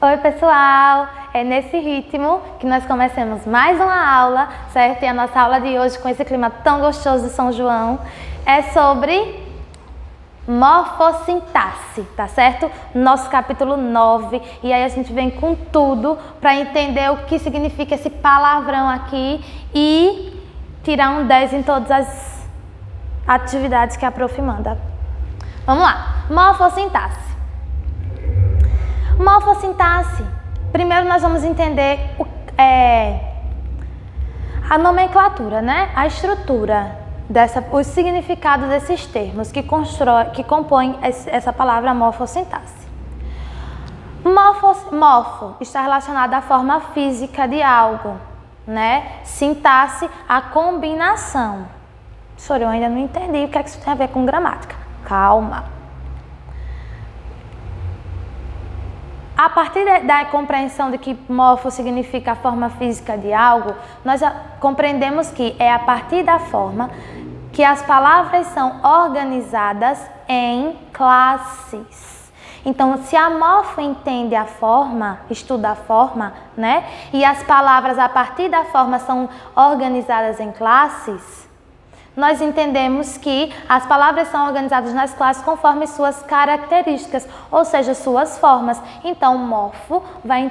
Oi pessoal, é nesse ritmo que nós começamos mais uma aula, certo? E a nossa aula de hoje, com esse clima tão gostoso de São João, é sobre morfossintaxe, tá certo? Nosso capítulo 9, e aí a gente vem com tudo para entender o que significa esse palavrão aqui e tirar um 10 em todas as atividades que a prof manda. Vamos lá, morfossintaxe. Morfossintaxe. Primeiro nós vamos entender a nomenclatura, né? A estrutura, o significado desses termos que compõem essa palavra morfossintaxe. Morfo está relacionado à forma física de algo, né? Sintaxe, a combinação. Professora, eu ainda não entendi o que é que isso tem a ver com gramática. Calma. A partir da compreensão de que morfo significa a forma física de algo, nós já compreendemos que é a partir da forma que as palavras são organizadas em classes. Então, se a morfo entende a forma, estuda a forma, né? E as palavras a partir da forma são organizadas em classes, nós entendemos que as palavras são organizadas nas classes conforme suas características, ou seja, suas formas. Então, morfo vai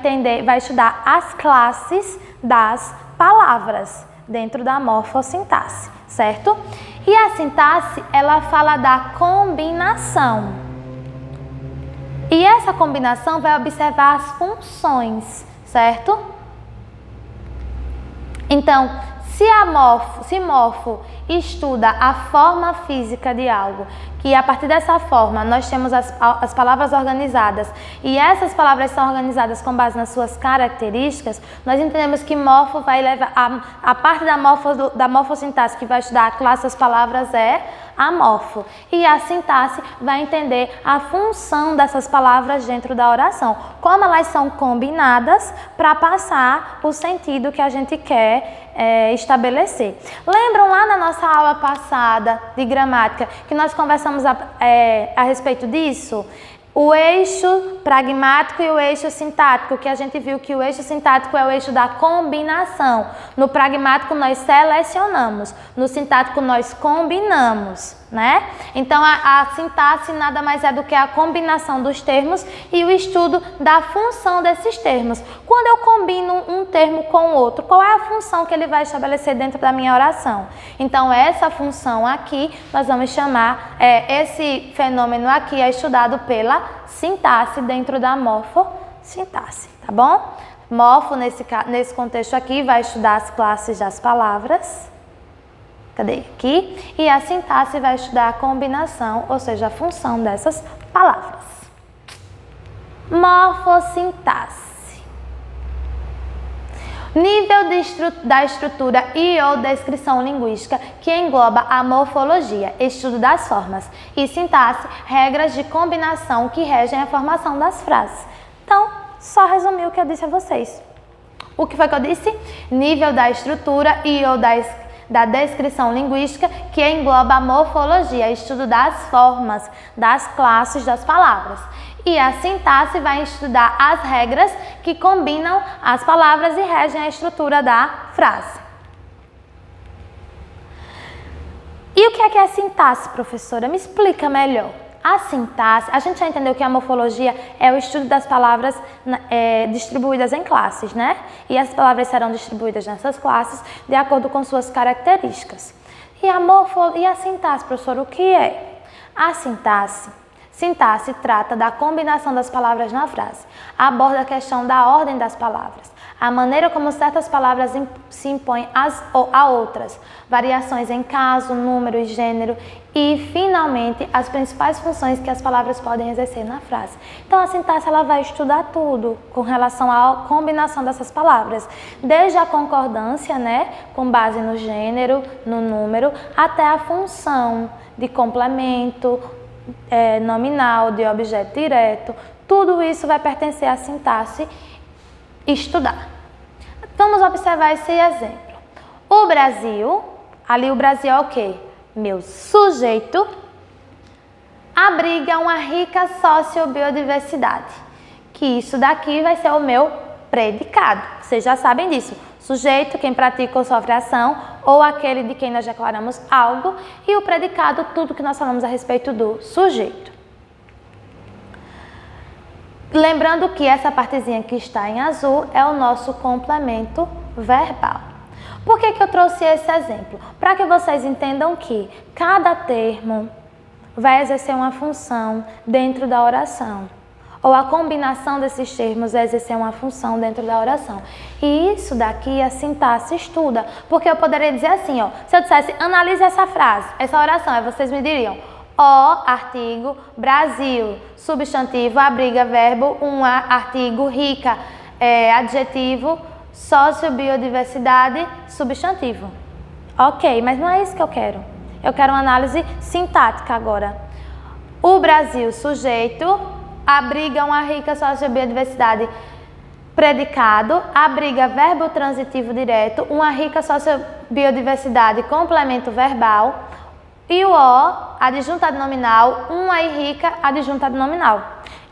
estudar as classes das palavras dentro da morfossintaxe, certo? E a sintaxe, ela fala da combinação. E essa combinação vai observar as funções, certo? Então, se morfo estuda a forma física de algo, que a partir dessa forma nós temos as palavras organizadas, e essas palavras são organizadas com base nas suas características, nós entendemos que morfo vai levar a parte da morfossintaxe que vai estudar a classe das palavras é a morfo, e a sintaxe vai entender a função dessas palavras dentro da oração, como elas são combinadas para passar o sentido que a gente quer estabelecer. Lembram lá na nossa aula passada de gramática que nós conversamos a respeito disso? O eixo pragmático e o eixo sintático, que a gente viu que o eixo sintático é o eixo da combinação. No pragmático nós selecionamos, no sintático nós combinamos, né? Então a sintaxe nada mais é do que a combinação dos termos e o estudo da função desses termos. Quando eu combino um termo com o outro, qual é a função que ele vai estabelecer dentro da minha oração? Então essa função aqui nós vamos chamar, esse fenômeno aqui é estudado pela sintaxe dentro da morfossintaxe, tá bom? Morfo, nesse contexto aqui, vai estudar as classes das palavras. Cadê? Aqui. E a sintaxe vai estudar a combinação, ou seja, a função dessas palavras. Morfossintaxe. Nível da estrutura e ou descrição linguística que engloba a morfologia, estudo das formas, e sintaxe, regras de combinação que regem a formação das frases. Então, só resumir o que eu disse a vocês. O que foi que eu disse? Nível da estrutura e ou da descrição linguística que engloba a morfologia, estudo das formas, das classes das palavras. E a sintaxe vai estudar as regras que combinam as palavras e regem a estrutura da frase. E o que é a sintaxe, professora? Me explica melhor. A sintaxe, a gente já entendeu que a morfologia é o estudo das palavras distribuídas em classes, né? E as palavras serão distribuídas nessas classes de acordo com suas características. E a sintaxe, professora, o que é? A sintaxe trata da combinação das palavras na frase, aborda a questão da ordem das palavras, a maneira como certas palavras se impõem a outras, variações em caso, número e gênero e, finalmente, as principais funções que as palavras podem exercer na frase. Então, a sintaxe ela vai estudar tudo com relação à combinação dessas palavras, desde a concordância, né, com base no gênero, no número, até a função de complemento, nominal, de objeto direto, tudo isso vai pertencer à sintaxe estudar. Vamos observar esse exemplo. O Brasil, ali o Brasil é o quê? Meu sujeito, abriga uma rica sociobiodiversidade, que isso daqui vai ser o meu predicado. Vocês já sabem disso. Sujeito, quem pratica ou sofre ação, ou aquele de quem nós declaramos algo, e o predicado, tudo que nós falamos a respeito do sujeito. Lembrando que essa partezinha que está em azul é o nosso complemento verbal. Por que eu trouxe esse exemplo? Para que vocês entendam que cada termo vai exercer uma função dentro da oração. Ou a combinação desses termos vai exercer uma função dentro da oração. E isso daqui a sintaxe estuda. Porque eu poderia dizer assim, ó, se eu dissesse, analise essa frase, essa oração, aí vocês me diriam, ó, artigo, Brasil, substantivo, abriga, verbo, artigo, rica, adjetivo, sociobiodiversidade, substantivo. Ok, mas não é isso que eu quero. Eu quero uma análise sintática agora. O Brasil, sujeito, abriga uma rica sociobiodiversidade, predicado, abriga verbo transitivo direto, uma rica sociobiodiversidade, complemento verbal, e o O, adjuntado nominal, uma e rica, adjuntado nominal.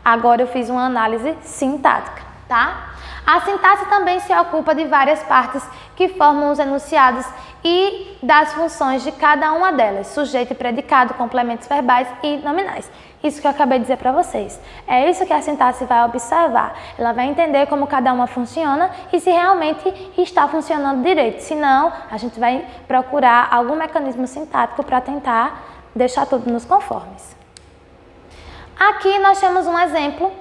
Agora eu fiz uma análise sintática, tá? A sintaxe também se ocupa de várias partes que formam os enunciados e das funções de cada uma delas, sujeito e predicado, complementos verbais e nominais. Isso que eu acabei de dizer para vocês. É isso que a sintaxe vai observar. Ela vai entender como cada uma funciona e se realmente está funcionando direito. Se não, a gente vai procurar algum mecanismo sintático para tentar deixar tudo nos conformes. Aqui nós temos um exemplo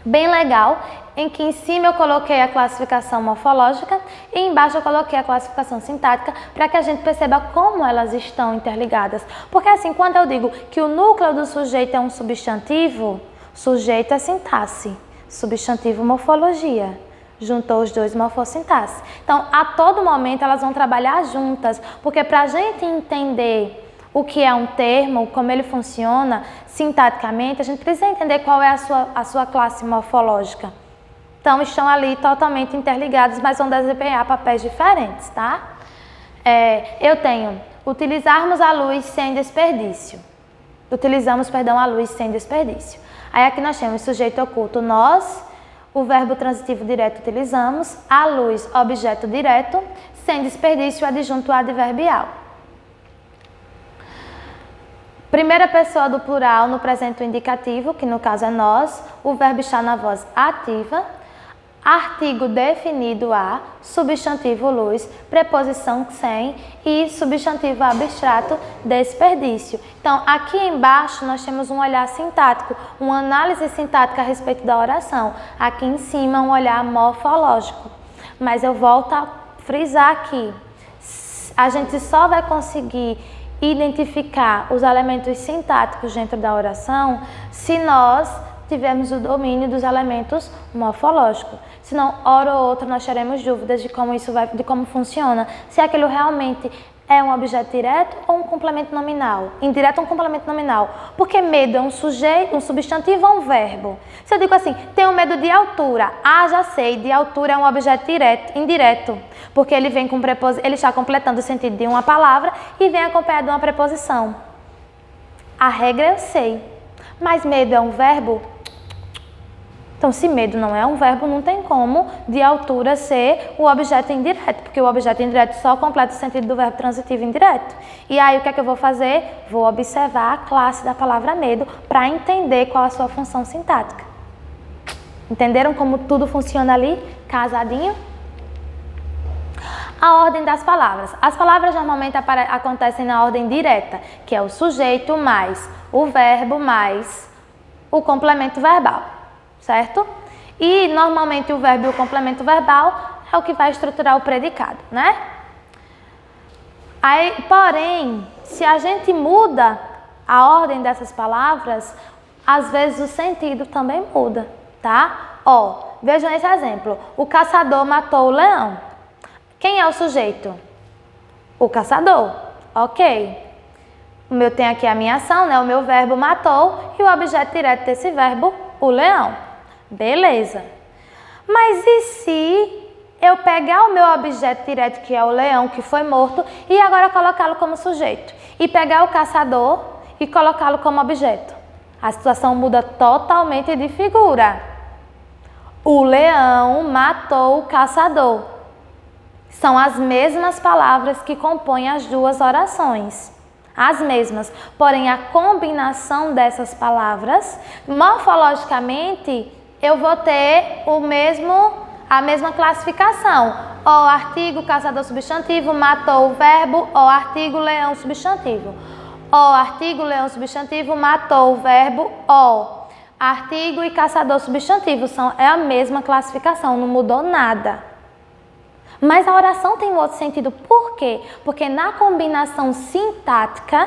bem legal, em que em cima eu coloquei a classificação morfológica e embaixo eu coloquei a classificação sintática para que a gente perceba como elas estão interligadas. Porque assim, quando eu digo que o núcleo do sujeito é um substantivo, sujeito é sintaxe, substantivo morfologia. Juntou os dois, morfossintaxe. Então, a todo momento elas vão trabalhar juntas, porque para a gente entender o que é um termo, como ele funciona sintaticamente, a gente precisa entender qual é a sua classe morfológica. Então, estão ali totalmente interligados, mas vão desempenhar papéis diferentes, tá? Eu tenho utilizarmos a luz sem desperdício. Utilizamos, perdão, a luz sem desperdício. Aí aqui nós temos sujeito oculto, nós, o verbo transitivo direto utilizamos, a luz, objeto direto, sem desperdício, adjunto adverbial. Primeira pessoa do plural no presente indicativo, que no caso é nós, o verbo está na voz ativa, artigo definido a, substantivo luz, preposição sem e substantivo abstrato desperdício. Então, aqui embaixo nós temos um olhar sintático, uma análise sintática a respeito da oração. Aqui em cima um olhar morfológico. Mas eu volto a frisar aqui, a gente só vai conseguir identificar os elementos sintáticos dentro da oração se nós tivermos o domínio dos elementos morfológicos. Senão, hora ou outra, nós teremos dúvidas de como funciona, se aquilo realmente é um objeto direto ou um complemento nominal, indireto ou um complemento nominal. Porque medo é um sujeito, um substantivo ou um verbo. Se eu digo assim, tenho medo de altura, já sei, de altura é um objeto indireto, porque ele vem com ele está completando o sentido de uma palavra e vem acompanhado de uma preposição. A regra eu sei, mas medo é um verbo? Então, se medo não é um verbo, não tem como de altura ser o objeto indireto, porque o objeto indireto só completa o sentido do verbo transitivo indireto. E aí, o que é que eu vou fazer? Vou observar a classe da palavra medo para entender qual a sua função sintática. Entenderam como tudo funciona ali, casadinho? A ordem das palavras. As palavras normalmente acontecem na ordem direta, que é o sujeito mais o verbo mais o complemento verbal. Certo? E normalmente o verbo e o complemento verbal é o que vai estruturar o predicado, né? Aí, porém, se a gente muda a ordem dessas palavras, às vezes o sentido também muda, tá? Vejam esse exemplo. O caçador matou o leão. Quem é o sujeito? O caçador. Ok. O meu tem aqui a minha ação, né? O meu verbo matou e o objeto direto desse verbo, o leão. Beleza. Mas e se eu pegar o meu objeto direto, que é o leão, que foi morto, e agora colocá-lo como sujeito? E pegar o caçador e colocá-lo como objeto? A situação muda totalmente de figura. O leão matou o caçador. São as mesmas palavras que compõem as duas orações. As mesmas. Porém, a combinação dessas palavras, morfologicamente, eu vou ter a mesma classificação. O artigo, caçador substantivo, matou o verbo, o artigo, leão substantivo. O artigo, leão substantivo, matou o verbo, o. Artigo e caçador substantivo é a mesma classificação, não mudou nada. Mas a oração tem um outro sentido. Por quê? Porque na combinação sintática,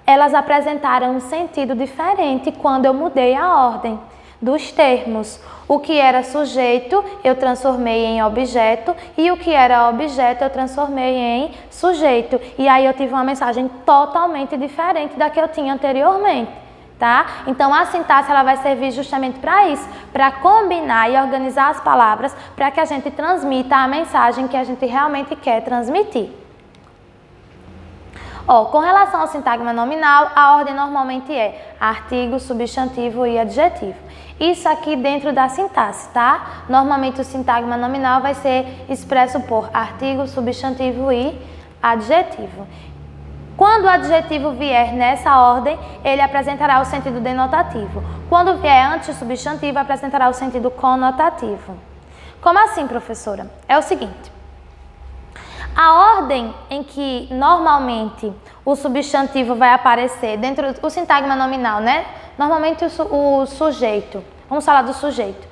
elas apresentaram um sentido diferente quando eu mudei a ordem dos termos. O que era sujeito, eu transformei em objeto, e o que era objeto, eu transformei em sujeito. E aí eu tive uma mensagem totalmente diferente da que eu tinha anteriormente. Tá? Então a sintaxe ela vai servir justamente para isso, para combinar e organizar as palavras para que a gente transmita a mensagem que a gente realmente quer transmitir. Com relação ao sintagma nominal, a ordem normalmente é artigo, substantivo e adjetivo. Isso aqui dentro da sintaxe, tá? Normalmente o sintagma nominal vai ser expresso por artigo, substantivo e adjetivo. Quando o adjetivo vier nessa ordem, ele apresentará o sentido denotativo. Quando vier antes do substantivo, apresentará o sentido conotativo. Como assim, professora? É o seguinte. A ordem em que normalmente o substantivo vai aparecer dentro do sintagma nominal, né? Normalmente o sujeito, vamos falar do sujeito,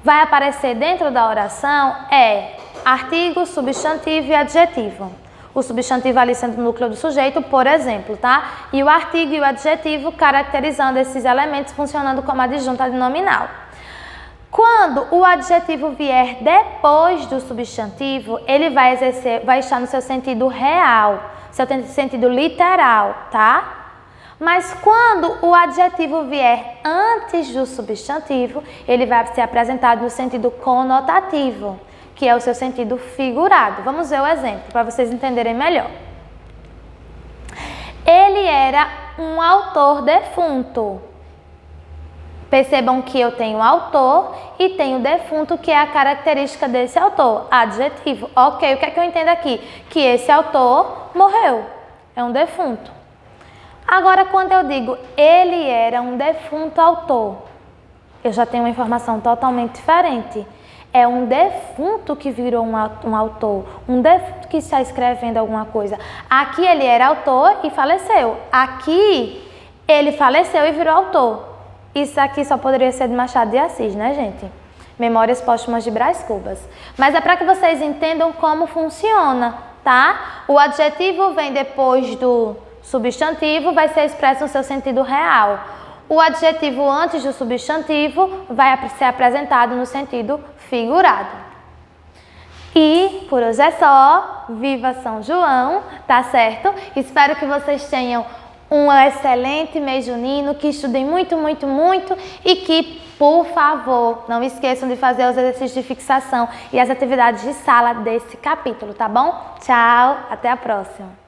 vai aparecer dentro da oração é artigo, substantivo e adjetivo. O substantivo ali sendo o núcleo do sujeito, por exemplo, tá? E o artigo e o adjetivo caracterizando esses elementos, funcionando como adjunta de nominal. Quando o adjetivo vier depois do substantivo, ele vai estar no seu sentido real, seu sentido literal, tá? Mas quando o adjetivo vier antes do substantivo, ele vai ser apresentado no sentido conotativo, que é o seu sentido figurado. Vamos ver o exemplo para vocês entenderem melhor. Ele era um autor defunto. Percebam que eu tenho autor e tenho defunto, que é a característica desse autor, adjetivo. Ok, o que é que eu entendo aqui? Que esse autor morreu, é um defunto. Agora, quando eu digo ele era um defunto autor, eu já tenho uma informação totalmente diferente. É um defunto que virou um autor, um defunto que está escrevendo alguma coisa. Aqui ele era autor e faleceu. Aqui ele faleceu e virou autor. Isso aqui só poderia ser de Machado de Assis, né, gente? Memórias Póstumas de Brás Cubas. Mas é para que vocês entendam como funciona, tá? O adjetivo vem depois do substantivo, vai ser expresso no seu sentido real. O adjetivo antes do substantivo vai ser apresentado no sentido figurado. E por hoje é só. Viva São João, tá certo? Espero que vocês tenham um excelente mês junino, que estudem muito, muito, muito e que, por favor, não esqueçam de fazer os exercícios de fixação e as atividades de sala desse capítulo, tá bom? Tchau, até a próxima!